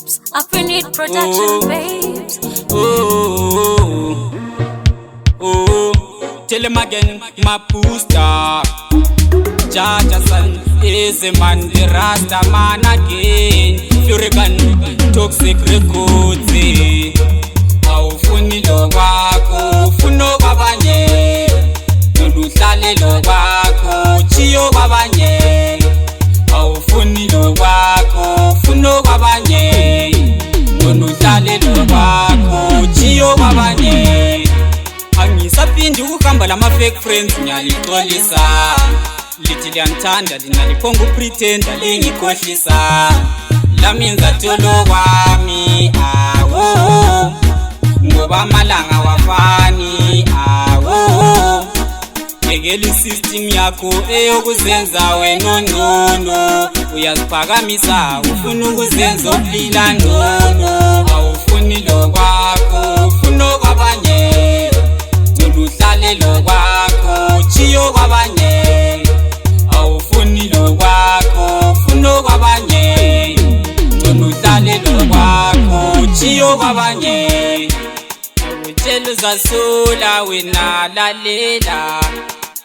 Oops, Affinity Production, babes. Tell him again, my booster. Jaja son is a man, the Rasta man again. Furigan, toxic records. Awufuni lo wako, funo babanye. Noluhlale lo wako, chiyo babanye. Awufuni lo wako, funo babanye. Noluhlale lo wako, chiyo babanye. Angisapindi ukuhamba lama fake friends ngiyalixolisa. Lithi liyanthanda lina liphonga upretenda lingikhohlisa. Laminza tolo kwami awo, ngoba amalanga wafani awo. Yekela system yakho eyokuzenza wena ngcono. Uyaziphakamisa ufuna ukuzenza uphila ngcono. Awufuni lo kwakho, ufuna okwabanye. Noluhlale lo kwakho, chiyo kwabanye. Awufuni lo kwakho, ufuna okwabanye. Noluhlale lo kwakho, chiyo kwabanye. Awutshela uzasola wena lalela,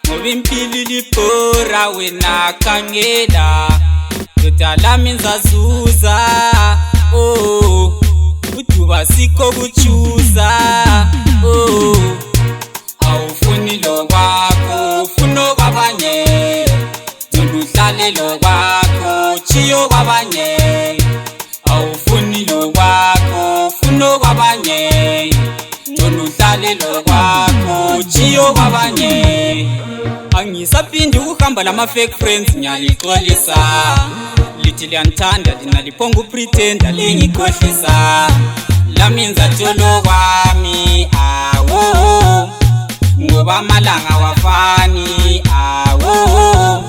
ngoba impilo ilibhora wena khangela. Doda lami ngizazuza, uduba sikho kuchuza. Awufuni lo kwakho, ufuna okwabanye. Noluhlale lo kwakho, chiyo kwabanye. Awufuni lo kwakho, ufuna okwabanye. Noluhlale lo kwakho, chiyo kwabanye. Angisapindi ukuhamba lama fake friends ngiyalixolisa. Lithi liyanthanda lina liphonga upretenda lingikhohlisa. Laminza tolo kwami awo, ngoba amalanga wafani awo.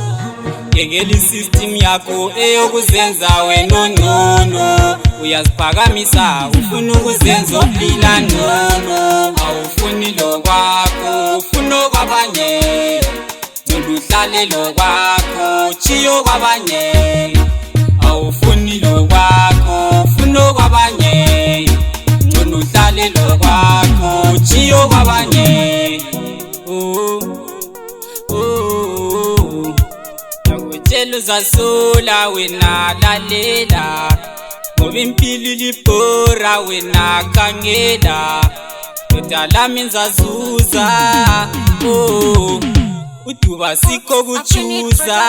Yekela system yakho eyokuzenza wena ngcono. Uyaziphakamisa ufuna ukuzenza uphila ngcono. Awufuni lo kwakho, ufuna okwabanye. Noluhlale lo kwakho, chiyo kwabanye. Awufuni lo kwakho, ufuna okwabanye. Noluhlale lo kwakho, chiyo kwabanye. Nakutshela uzasola wena lalela, ngoba impilo ilibhora wena khangela. Doda lami ngizazuza, uduba sikho kuchuza.